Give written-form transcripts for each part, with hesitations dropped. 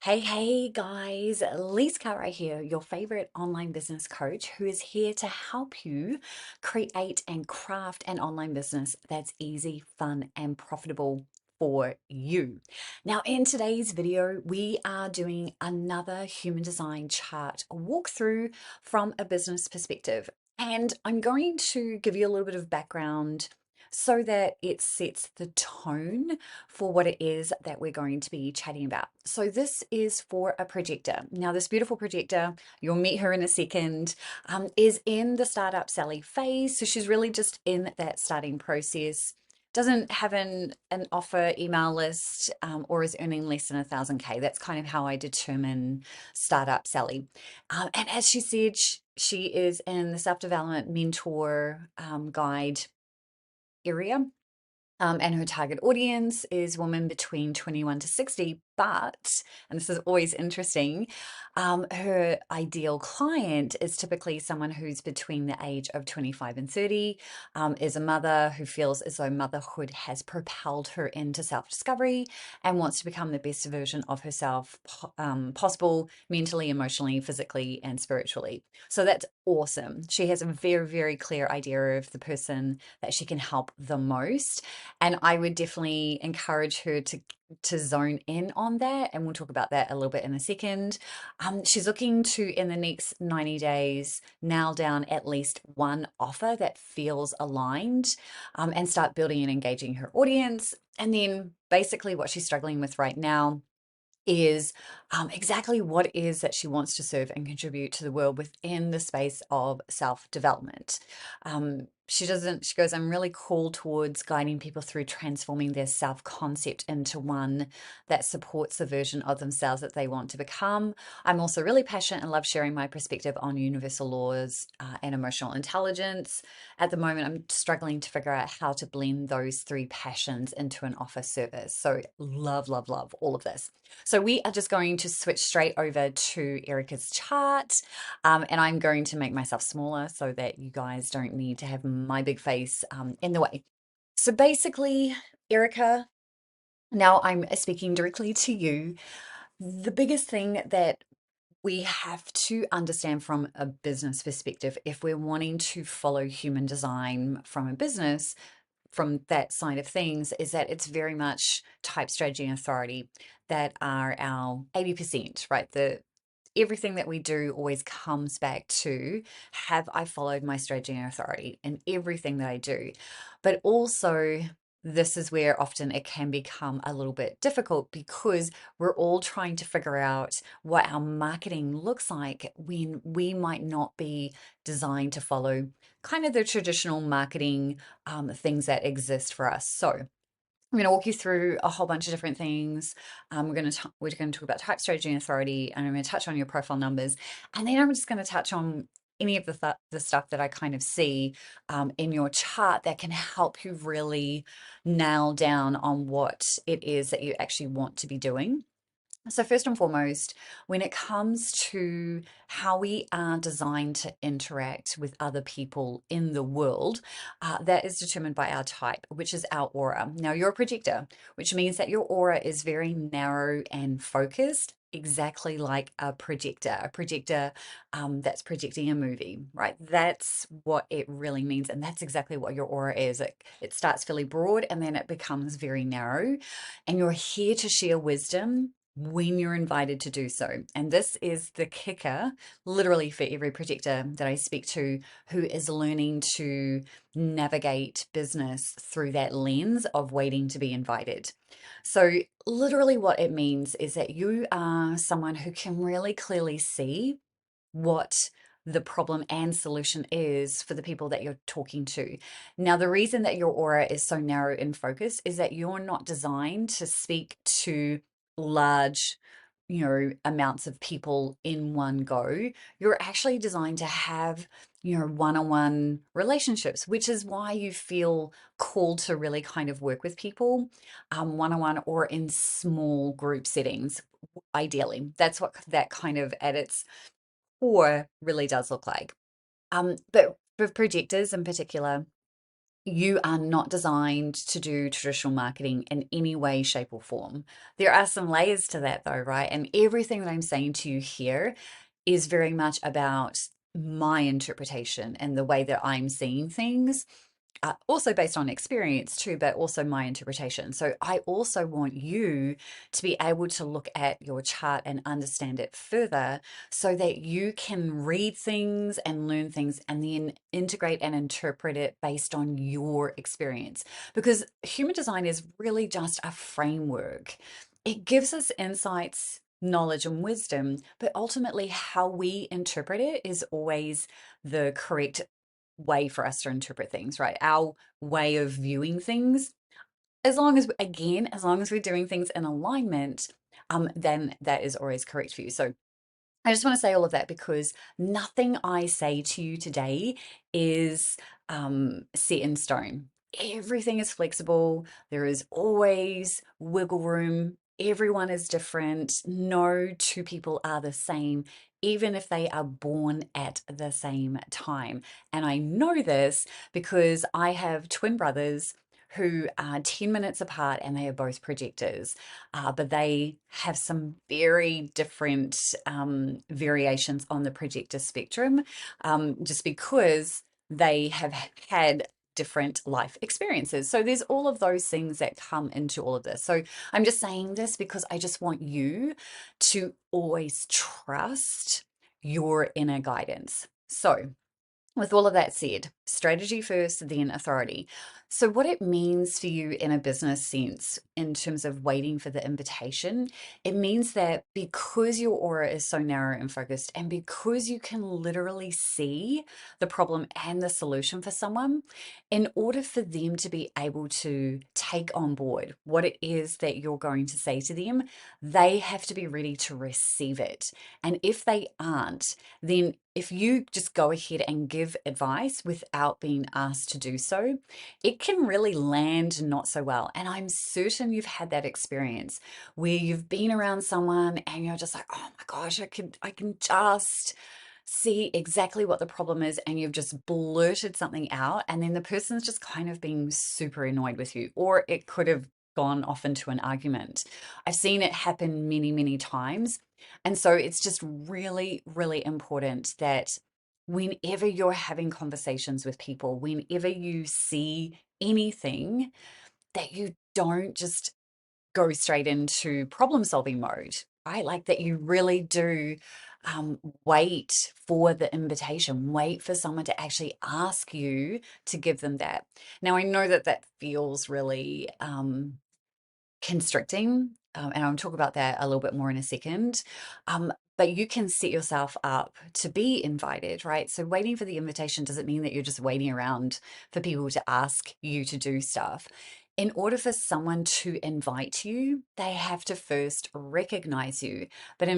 Hey guys, Lisa right here, your favorite online business coach who is here to help you create and craft an online business that's easy, fun, and profitable for you. Now, in today's video, we are doing another human design chart walkthrough from a business perspective. And I'm going to give you a little bit of background so that it sets the tone for what it is that we're going to be chatting about. So, this is for a projector. Now, this beautiful projector, you'll meet her in a second, is in the startup Sally phase. So, she's really just in that starting process. Doesn't have an offer email list or is earning less than 1,000K. That's kind of how I determine startup Sally. And as she said, she is in the self development mentor guide area. And her target audience is women between 21 to 60. But, and this is always interesting, her ideal client is typically someone who's between the age of 25 and 30, is a mother who feels as though motherhood has propelled her into self discovery and wants to become the best version of herself possible mentally, emotionally, physically, and spiritually. So that's awesome. She has a very, very clear idea of the person that she can help the most. And I would definitely encourage her to zone in on that, and we'll talk about that a little bit in a second. She's looking to, in the next 90 days, nail down at least one offer that feels aligned, and start building and engaging her audience. And then basically what she's struggling with right now is exactly what it is that she wants to serve and contribute to the world within the space of self-development. She goes, I'm really called towards guiding people through transforming their self-concept into one that supports the version of themselves that they want to become. I'm also really passionate and love sharing my perspective on universal laws and emotional intelligence. At the moment, I'm struggling to figure out how to blend those three passions into an offer service. So love, love, love all of this. So we are just going to switch straight over to Erica's chart, and I'm going to make myself smaller so that you guys don't need to have my big face in the way. So basically, Erica, now I'm speaking directly to you. The biggest thing that we have to understand from a business perspective, if we're wanting to follow human design from a business, from that side of things, is that it's very much type, strategy, and authority that are our 80%, right? The everything that we do always comes back to, have I followed my strategy and authority in everything that I do? But also, this is where often it can become a little bit difficult because we're all trying to figure out what our marketing looks like when we might not be designed to follow kind of the traditional marketing things that exist for us. So I'm going to walk you through a whole bunch of different things. We're going to talk about type, strategy, and authority, and I'm going to touch on your profile numbers, and then I'm just going to touch on any of the stuff that I kind of see in your chart that can help you really nail down on what it is that you actually want to be doing. So, first and foremost, when it comes to how we are designed to interact with other people in the world, that is determined by our type, which is our aura. Now, you're a projector, which means that your aura is very narrow and focused, exactly like a projector. A projector that's projecting a movie, right? That's what it really means. And that's exactly what your aura is. It starts fairly broad and then it becomes very narrow. And you're here to share wisdom when you're invited to do so. And this is the kicker, literally, for every projector that I speak to who is learning to navigate business through that lens of waiting to be invited. So, literally, what it means is that you are someone who can really clearly see what the problem and solution is for the people that you're talking to. Now, the reason that your aura is so narrow in focus is that you're not designed to speak to large, amounts of people in one go. You're actually designed to have, one-on-one relationships, which is why you feel called to really kind of work with people one-on-one or in small group settings. Ideally, that's what that kind of at its core really does look like. But for projectors in particular, You are not designed to do traditional marketing in any way, shape, or form. There are some layers to that, though, right? And everything that I'm saying to you here is very much about my interpretation and the way that I'm seeing things, also based on experience too, but also my interpretation. So I also want you to be able to look at your chart and understand it further so that you can read things and learn things and then integrate and interpret it based on your experience. Because human design is really just a framework. It gives us insights, knowledge, and wisdom, but ultimately, how we interpret it is always the correct way for us to interpret things, right? Our way of viewing things, as long as, again, as long as we're doing things in alignment, then that is always correct for you. So I just want to say all of that because nothing I say to you today is set in stone. Everything is flexible. There is always wiggle room. Everyone is different. No two people are the same, even if they are born at the same time. And I know this because I have twin brothers who are 10 minutes apart and they are both projectors, but they have some very different variations on the projector spectrum, just because they have had different life experiences. So there's all of those things that come into all of this. So I'm just saying this because I just want you to always trust your inner guidance. So with all of that said, strategy first, then authority. So, what it means for you in a business sense, in terms of waiting for the invitation, it means that because your aura is so narrow and focused, and because you can literally see the problem and the solution for someone, in order for them to be able to take on board what it is that you're going to say to them, they have to be ready to receive it. And if they aren't, then if you just go ahead and give advice without being asked to do so, it can really land not so well. And I'm certain you've had that experience where you've been around someone and you're just like, oh my gosh, I can just see exactly what the problem is, and you've just blurted something out, and then the person's just kind of being super annoyed with you, or it could have gone off into an argument. I've seen it happen many, many times. And so it's just really, really important that whenever you're having conversations with people, whenever you see anything, that you don't just go straight into problem solving mode, right? Like that you really do wait for the invitation, wait for someone to actually ask you to give them that. Now, I know that that feels really constricting. And I'll talk about that a little bit more in a second. But you can set yourself up to be invited, right? So waiting for the invitation doesn't mean that you're just waiting around for people to ask you to do stuff. In order for someone to invite you, they have to first recognize you. But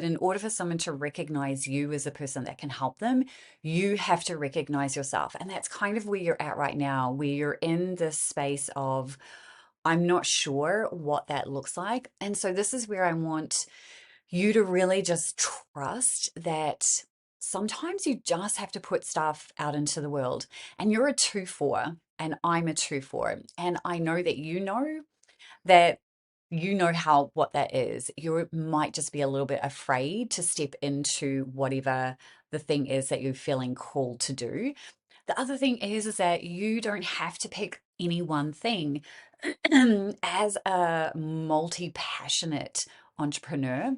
in order for someone to recognize you as a person that can help them, you have to recognize yourself. And that's kind of where you're at right now, where you're in this space of, I'm not sure what that looks like. And so this is where I want you to really just trust that sometimes you just have to put stuff out into the world. And you're a 2-4 and I'm a 2-4. And I know that that you know how what that is. You might just be a little bit afraid to step into whatever the thing is that you're feeling called to do. The other thing is that you don't have to pick any one thing. As a multi-passionate entrepreneur,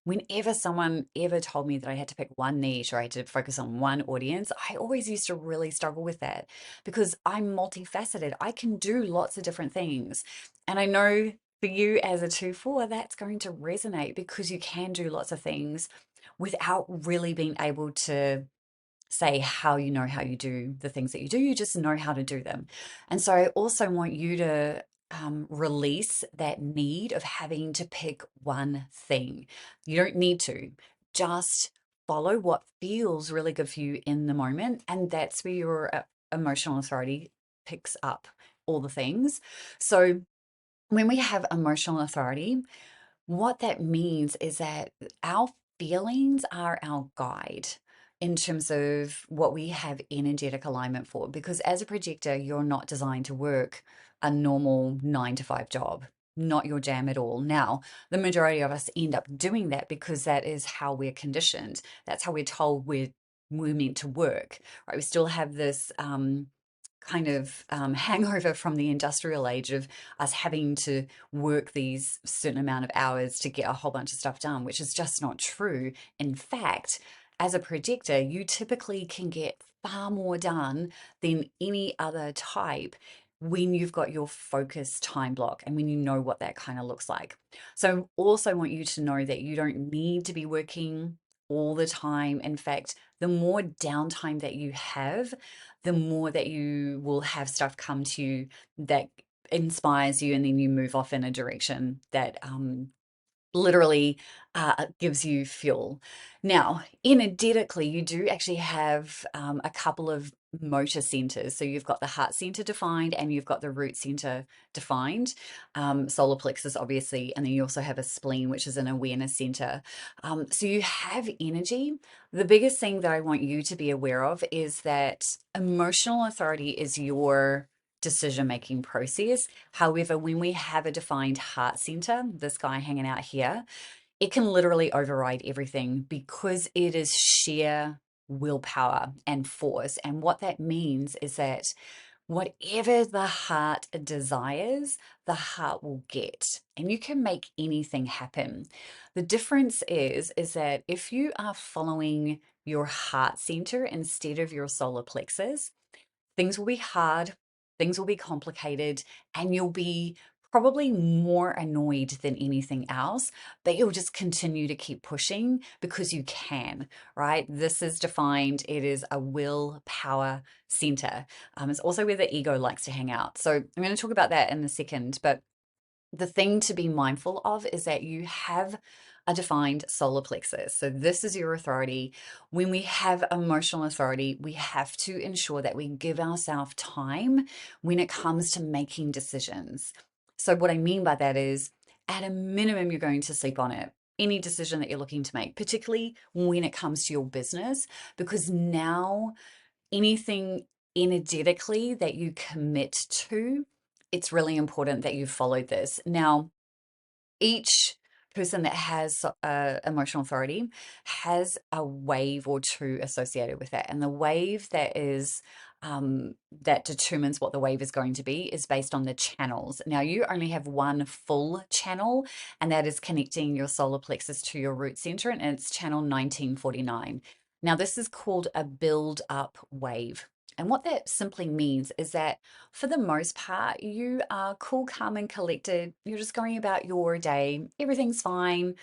whenever someone ever told me that I had to pick one niche or I had to focus on one audience, I always used to really struggle with that because I'm multifaceted. I can do lots of different things. And I know for you as a 2-4, that's going to resonate because you can do lots of things without really being able to say how you know how you do the things that you do. You just know how to do them. And so I also want you to release that need of having to pick one thing. You don't need to. Just follow what feels really good for you in the moment. And that's where your emotional authority picks up all the things. So when we have emotional authority, what that means is that our feelings are our guide. in terms of what we have energetic alignment for. Because as a projector, you're not designed to work a normal 9 to 5 job, not your jam at all. Now, the majority of us end up doing that because that is how we're conditioned. That's how we're told we're meant to work, right? We still have this kind of hangover from the industrial age of us having to work these certain amount of hours to get a whole bunch of stuff done, which is just not true. In fact, as a projector, you typically can get far more done than any other type when you've got your focus time block and when you know what that kind of looks like. So I also want you to know that you don't need to be working all the time. In fact, the more downtime that you have, the more that you will have stuff come to you that inspires you, and then you move off in a direction that literally gives you fuel. Now, energetically, you do actually have a couple of motor centers. So you've got the heart center defined and you've got the root center defined, solar plexus, obviously, and then you also have a spleen, which is an awareness center. So you have energy. The biggest thing that I want you to be aware of is that emotional authority is your decision making process. However, when we have a defined heart center, this guy hanging out here, it can literally override everything because it is sheer willpower and force. And what that means is that whatever the heart desires, the heart will get. And you can make anything happen. The difference is that if you are following your heart center instead of your solar plexus, things will be hard, things will be complicated, and you'll be probably more annoyed than anything else, but you'll just continue to keep pushing because you can, right? This is defined, it is a willpower center. It's also where the ego likes to hang out. So I'm going to talk about that in a second, but the thing to be mindful of is that you have a defined solar plexus. So this is your authority. When we have emotional authority, we have to ensure that we give ourselves time when it comes to making decisions. So what I mean by that is, at a minimum, you're going to sleep on it. Any decision that you're looking to make, particularly when it comes to your business, because now anything energetically that you commit to, it's really important that you follow this. Now, each person that has emotional authority has a wave or two associated with that. And the wave that is that determines what the wave is going to be is based on the channels. Now, you only have one full channel, and that is connecting your solar plexus to your root center, and it's channel 1949. Now, this is called a build up wave. And what that simply means is that for the most part, you are cool, calm, and collected. You're just going about your day. Everything's fine,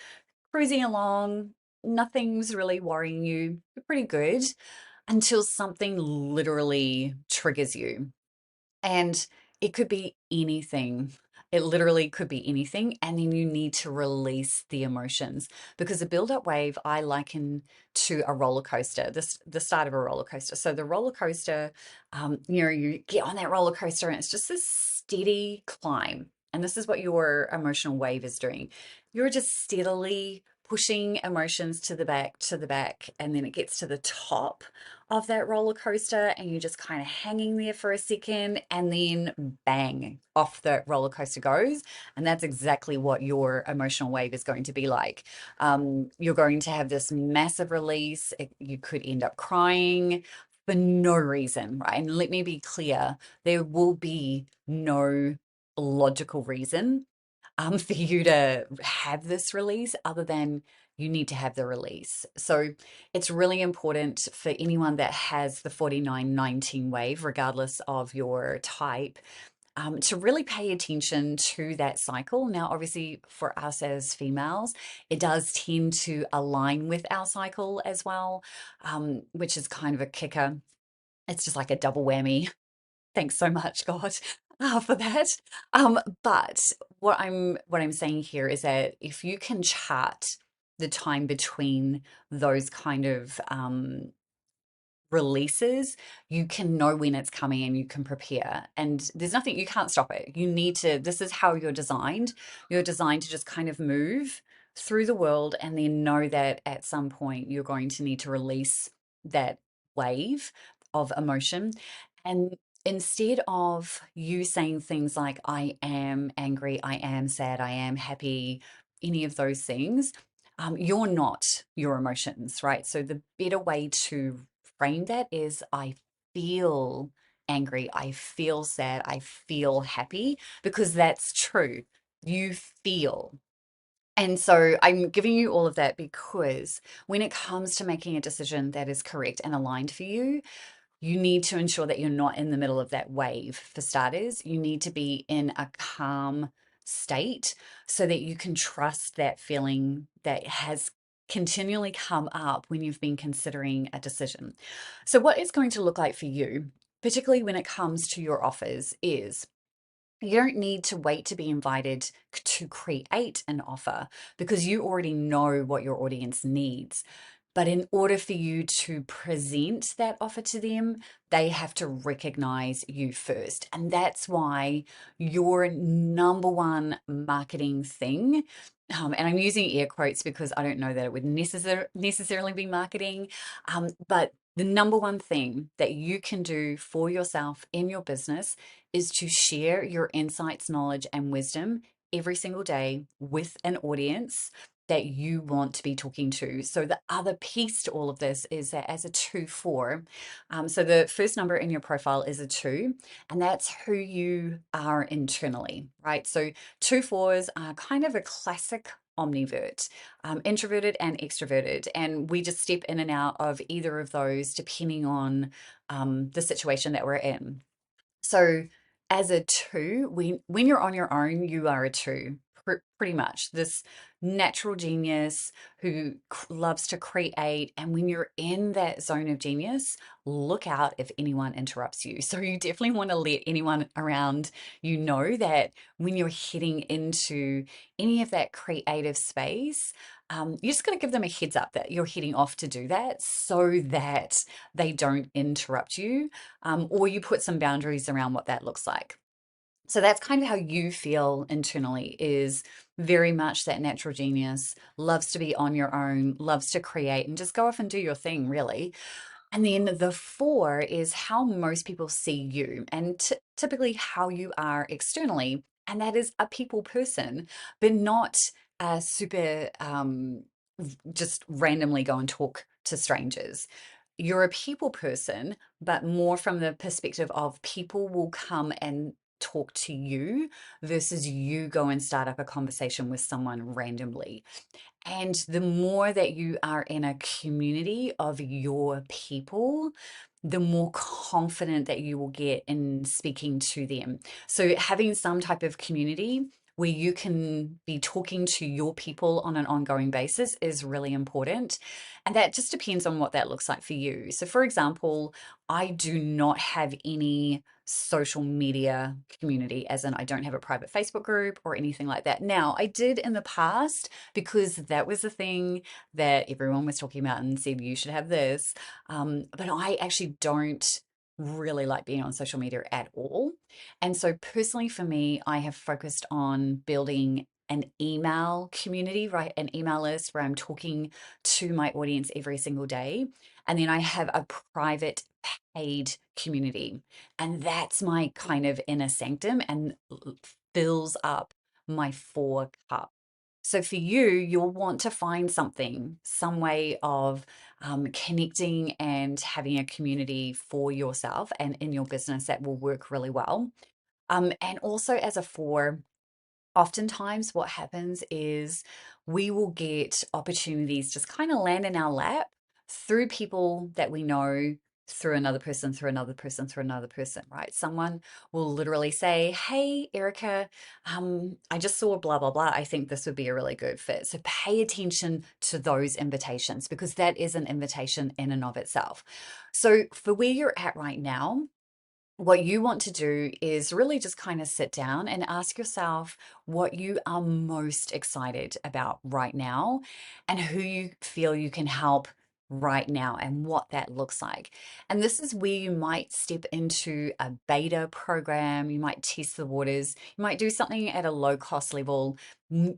cruising along. Nothing's really worrying you. You're pretty good until something literally triggers you. And it could be anything. It literally could be anything. And then you need to release the emotions because a build-up wave I liken to a roller coaster, the start of a roller coaster. So the roller coaster, you get on that roller coaster and it's just this steady climb. And this is what your emotional wave is doing. You're just steadily pushing emotions to the back, and then it gets to the top of that roller coaster and you're just kind of hanging there for a second, and then bang, off the roller coaster goes. And that's exactly what your emotional wave is going to be like. You're going to have this massive release. You could end up crying for no reason, right? And let me be clear, there will be no logical reason for you to have this release other than you need to have the release. So it's really important for anyone that has the 4919 wave, regardless of your type, to really pay attention to that cycle. Now, obviously, for us as females, it does tend to align with our cycle as well, which is kind of a kicker. It's just like a double whammy. Thanks so much, God, for that. But what I'm saying here is that if you can chart the time between those kind of releases, you can know when it's coming and you can prepare. And there's nothing, you can't stop it. You need to, this is how you're designed. You're designed to just kind of move through the world and then know that at some point you're going to need to release that wave of emotion. And instead of you saying things like, I am angry, I am sad, I am happy, any of those things, you're not your emotions, right? So the better way to frame that is, I feel angry, I feel sad, I feel happy, because that's true. You feel. And so I'm giving you all of that because when it comes to making a decision that is correct and aligned for you, you need to ensure that you're not in the middle of that wave. For starters, you need to be in a calm state so that you can trust that feeling that has continually come up when you've been considering a decision. So, what it's going to look like for you, particularly when it comes to your offers, is you don't need to wait to be invited to create an offer because you already know what your audience needs. But in order for you to present that offer to them, they have to recognize you first. And that's why your number one marketing thing, and I'm using air quotes because I don't know that it would necessarily be marketing, but the number one thing that you can do for yourself in your business is to share your insights, knowledge, and wisdom every single day with an audience that you want to be talking to. So the other piece to all of this is that as a 2-4, so the first number in your profile is a 2, and that's who you are internally, right? So 2-4s are kind of a classic omnivert, introverted and extroverted, and we just step in and out of either of those depending on the situation that we're in. So as a 2, when you're on your own, you are a 2, pretty much. This natural genius who loves to create. And when you're in that zone of genius, look out if anyone interrupts you. So you definitely want to let anyone around you know that when you're heading into any of that creative space, you're just going to give them a heads up that you're heading off to do that so that they don't interrupt you, or you put some boundaries around what that looks like. So that's kind of how you feel internally, is very much that natural genius, loves to be on your own, loves to create and just go off and do your thing, really. And then the 4 is how most people see you, and typically how you are externally. And that is a people person, but not a super just randomly go and talk to strangers. You're a people person, but more from the perspective of people will come and talk to you versus you go and start up a conversation with someone randomly. And the more that you are in a community of your people, the more confident that you will get in speaking to them. So, having some type of community where you can be talking to your people on an ongoing basis is really important. And that just depends on what that looks like for you. So, for example, I do not have any social media community, as in, I don't have a private Facebook group or anything like that. Now, I did in the past because that was the thing that everyone was talking about and said, you should have this. But I actually don't really like being on social media at all. And so, personally, for me, I have focused on building an email community, right? An email list where I'm talking to my audience every single day. And then I have a private paid community. And that's my kind of inner sanctum and fills up my 4 cup. So for you, you'll want to find something, some way of connecting and having a community for yourself and in your business that will work really well. And also as a 4, oftentimes what happens is we will get opportunities just kind of land in our lap through people that we know, through another person, through another person, through another person, right? Someone will literally say, hey, Erica, I just saw blah, blah, blah. I think this would be a really good fit. So pay attention to those invitations because that is an invitation in and of itself. So for where you're at right now, what you want to do is really just kind of sit down and ask yourself what you are most excited about right now and who you feel you can help right now and what that looks like. And this is where you might step into a beta program, you might test the waters, you might do something at a low cost level,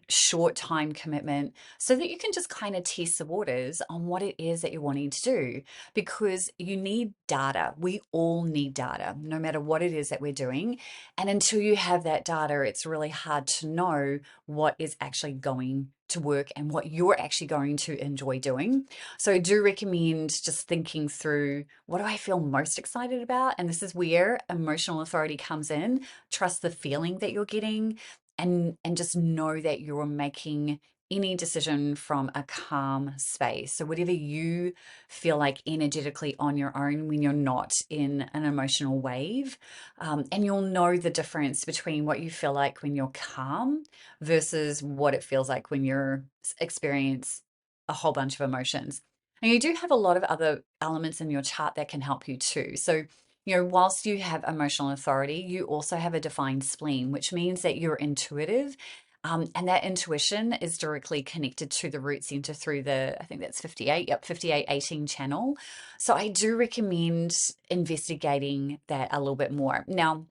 short time commitment so that you can just kind of test the waters on what it is that you're wanting to do, because you need data. We all need data, no matter what it is that we're doing. And until you have that data, it's really hard to know what is actually going to work and what you're actually going to enjoy doing. So I do recommend just thinking through, what do I feel most excited about? And this is where emotional authority comes in. Trust the feeling that you're getting, and just know that you're making any decision from a calm space. So whatever you feel like energetically on your own when you're not in an emotional wave, and you'll know the difference between what you feel like when you're calm versus what it feels like when you're experience a whole bunch of emotions. And you do have a lot of other elements in your chart that can help you too. So, whilst you have emotional authority, you also have a defined spleen, which means that you're intuitive. And that intuition is directly connected to the root center through the, I think that's 58, yep, 5818 channel. So I do recommend investigating that a little bit more. Now,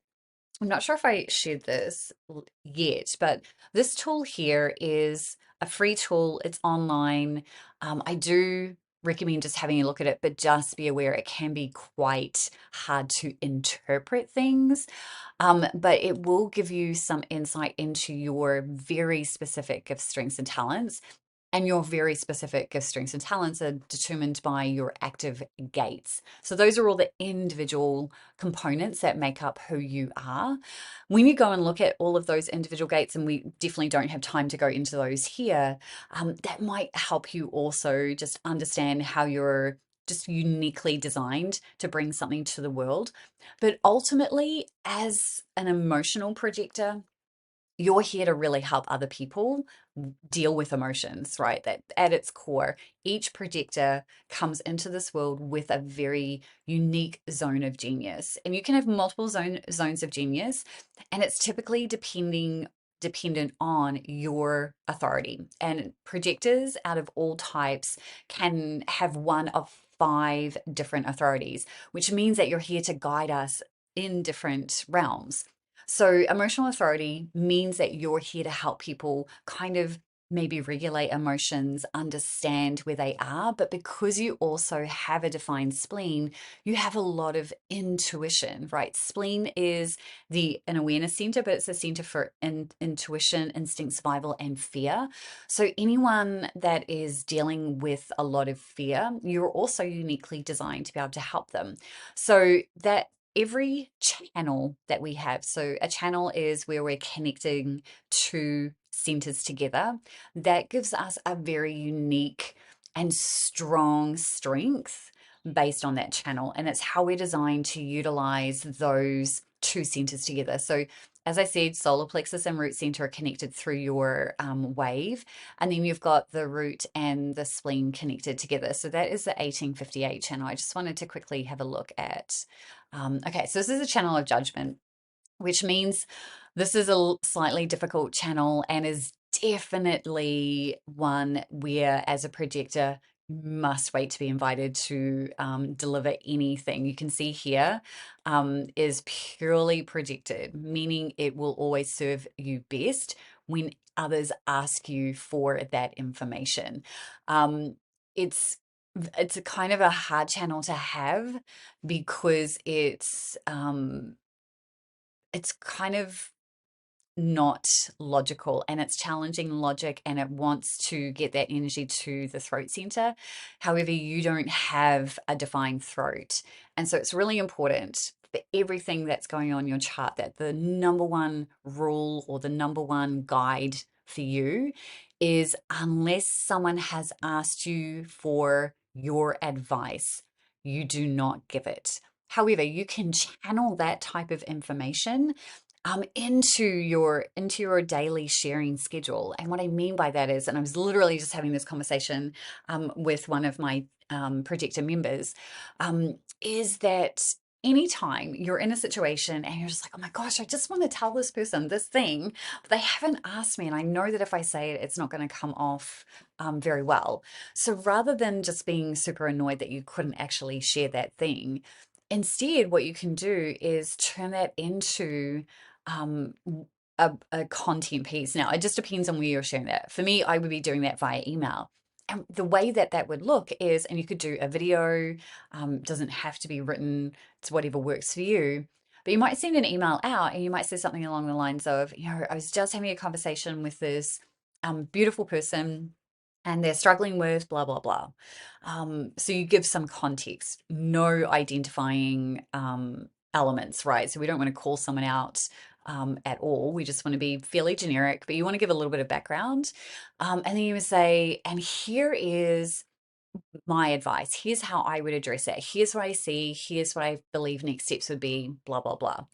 I'm not sure if I shared this yet, but this tool here is a free tool. It's online. I do recommend just having a look at it, but just be aware it can be quite hard to interpret things. But it will give you some insight into your very specific gifts, strengths, and talents. And your very specific gifts, strengths, and talents are determined by your active gates. So those are all the individual components that make up who you are. When you go and look at all of those individual gates, and we definitely don't have time to go into those here, that might help you also just understand how you're just uniquely designed to bring something to the world. But ultimately, as an emotional projector, you're here to really help other people deal with emotions, right? That at its core, each projector comes into this world with a very unique zone of genius. And you can have multiple zones of genius, and it's typically dependent on your authority. And projectors out of all types can have one of 5 different authorities, which means that you're here to guide us in different realms. So, emotional authority means that you're here to help people kind of maybe regulate emotions, understand where they are. But because you also have a defined spleen, you have a lot of intuition, right? Spleen is an awareness center, but it's a center for intuition, instinct, survival, and fear. So, anyone that is dealing with a lot of fear, you're also uniquely designed to be able to help them. So, that every channel that we have, so a channel is where we're connecting two centers together, that gives us a very unique and strong strength based on that channel. And it's how we're designed to utilize those two centers together. So as I said, solar plexus and root center are connected through your wave. And then you've got the root and the spleen connected together. So that is the 1858 channel. I just wanted to quickly have a look at. Okay, so this is a channel of judgment, which means this is a slightly difficult channel and is definitely one where, as a projector, you must wait to be invited to deliver anything. You can see here is purely projected, meaning it will always serve you best when others ask you for that information. It's it's a kind of a hard channel to have because it's kind of not logical, and it's challenging logic, and it wants to get that energy to the throat center. However, you don't have a defined throat. And so it's really important for everything that's going on in your chart that the number one rule or the number one guide for you is, unless someone has asked you for your advice, you do not give it. However, you can channel that type of information into your daily sharing schedule. And what I mean by that is, and I was literally just having this conversation with one of my projector members, is that anytime you're in a situation and you're just like, oh my gosh, I just want to tell this person this thing, but they haven't asked me, and I know that if I say it, it's not going to come off very well. So rather than just being super annoyed that you couldn't actually share that thing, instead, what you can do is turn that into a content piece. Now, it just depends on where you're sharing that. For me, I would be doing that via email. And the way that that would look is, and you could do a video, doesn't have to be written, it's whatever works for you. But you might send an email out and you might say something along the lines of, I was just having a conversation with this beautiful person and they're struggling with blah, blah, blah. So you give some context, no identifying elements, right? So we don't want to call someone out at all. We just want to be fairly generic, but you want to give a little bit of background. And then you would say, and here is my advice. Here's how I would address it. Here's what I see. Here's what I believe next steps would be, blah, blah, blah.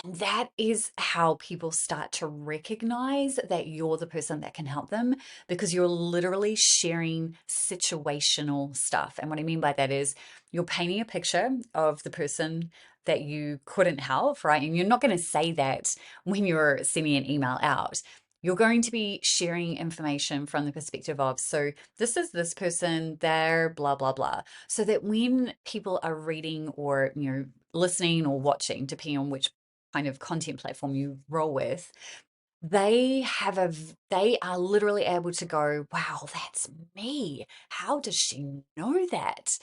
And that is how people start to recognize that you're the person that can help them because you're literally sharing situational stuff. And what I mean by that is you're painting a picture of the person that you couldn't help, right? And you're not going to say that when you're sending an email out. You're going to be sharing information from the perspective of, so this is this person, they're blah, blah, blah. So that when people are reading or, listening or watching, depending on which kind of content platform you roll with, they are literally able to go, wow, that's me. How does she know that?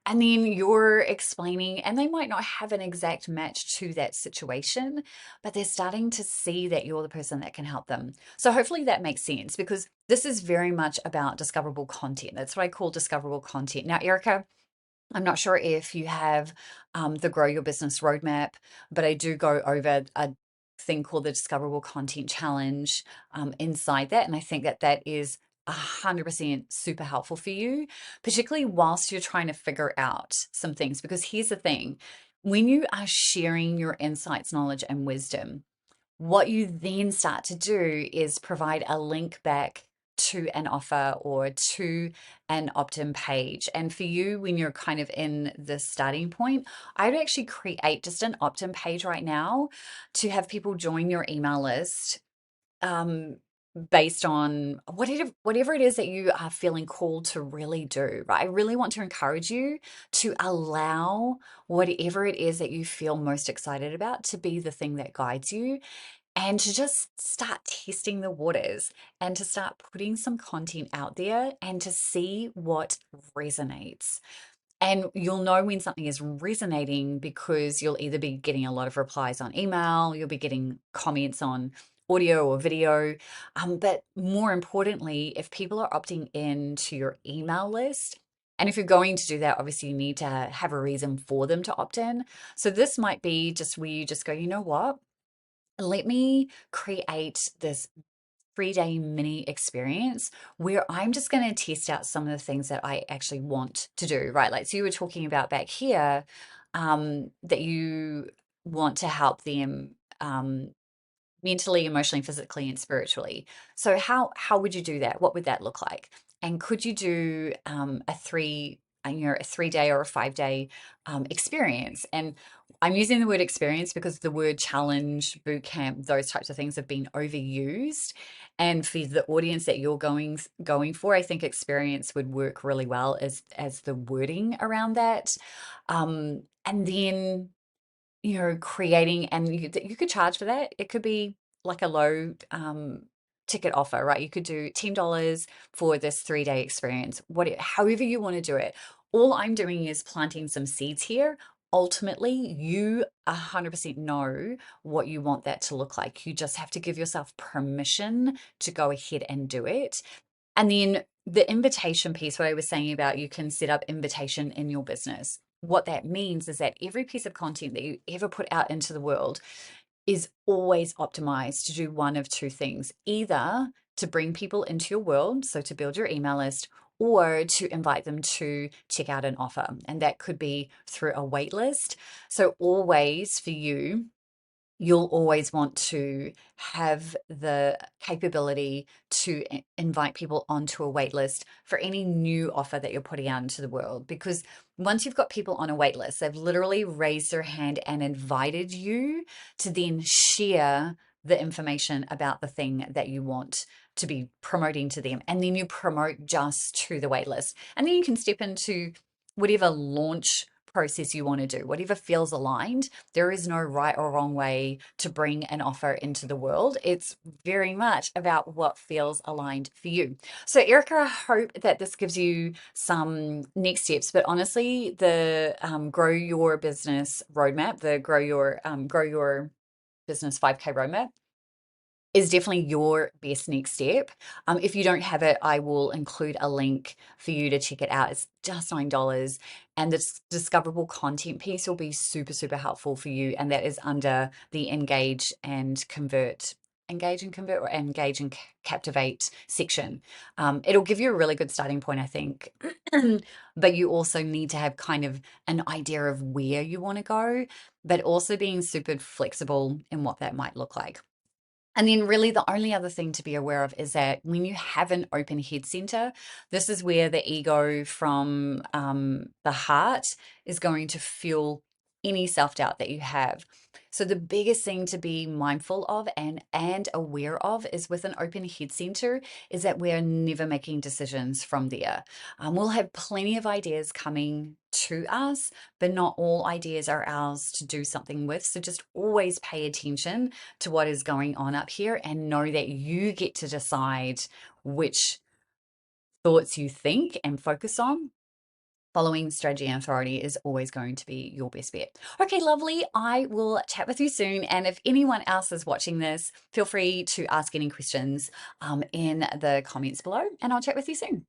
And then you're explaining, and they might not have an exact match to that situation, but they're starting to see that you're the person that can help them. So hopefully that makes sense because this is very much about discoverable content. That's what I call discoverable content. Now, Erica, I'm not sure if you have the Grow Your Business Roadmap, but I do go over a thing called the Discoverable Content Challenge inside that. And I think that that is 100% super helpful for you, particularly whilst you're trying to figure out some things. Because here's the thing, when you are sharing your insights, knowledge, and wisdom, what you then start to do is provide a link back to an offer or to an opt-in page. And for you, when you're kind of in the starting point, I would actually create just an opt-in page right now to have people join your email list um, based on whatever it is that you are feeling called to really do, right? I really want to encourage you to allow whatever it is that you feel most excited about to be the thing that guides you and to just start testing the waters and to start putting some content out there and to see what resonates. And you'll know when something is resonating because you'll either be getting a lot of replies on email, you'll be getting comments on audio or video. But more importantly, if people are opting in to your email list, and if you're going to do that, obviously you need to have a reason for them to opt in. So this might be just where you just go, you know what? Let me create this 3-day mini experience where I'm just going to test out some of the things that I actually want to do, right? Like, so you were talking about back here that you want to help them mentally, emotionally, physically, and spiritually. So how would you do that? What would that look like? And could you do a 3-day or a 5-day experience? And I'm using the word experience because the word challenge, boot camp, those types of things have been overused. And for the audience that you're going for, I think experience would work really well as the wording around that. And then creating, and you could charge for that. It could be like a low ticket offer, right? You could do $10 for this 3-day experience, however you want to do it. All I'm doing is planting some seeds here. Ultimately, you 100% know what you want that to look like. You just have to give yourself permission to go ahead and do it. And then the invitation piece, what I was saying about you can set up invitation in your business. What that means is that every piece of content that you ever put out into the world is always optimized to do one of two things, either to bring people into your world, so to build your email list, or to invite them to check out an offer. And that could be through a wait list. So always for you, you'll always want to have the capability to invite people onto a wait list for any new offer that you're putting out into the world. Because once you've got people on a wait list, they've literally raised their hand and invited you to then share the information about the thing that you want to be promoting to them. And then you promote just to the wait list. And then you can step into whatever launch process you want to do, whatever feels aligned. There is no right or wrong way to bring an offer into the world. It's very much about what feels aligned for you. So, Erica, I hope that this gives you some next steps. But honestly, the grow your business roadmap, the grow your business 5K roadmap is definitely your best next step. If you don't have it, I will include a link for you to check it out. It's just $9. And the discoverable content piece will be super, super helpful for you. And that is under the engage and captivate section. It'll give you a really good starting point, I think. But you also need to have kind of an idea of where you want to go, but also being super flexible in what that might look like. And then, really, the only other thing to be aware of is that when you have an open head center, this is where the ego from the heart is going to fuel any self doubt that you have. So, the biggest thing to be mindful of and aware of is with an open head center is that we're never making decisions from there. We'll have plenty of ideas coming to us, but not all ideas are ours to do something with. So, just always pay attention to what is going on up here and know that you get to decide which thoughts you think and focus on. Following strategy and authority is always going to be your best bet. Okay, lovely. I will chat with you soon. And if anyone else is watching this, feel free to ask any questions in the comments below, and I'll chat with you soon.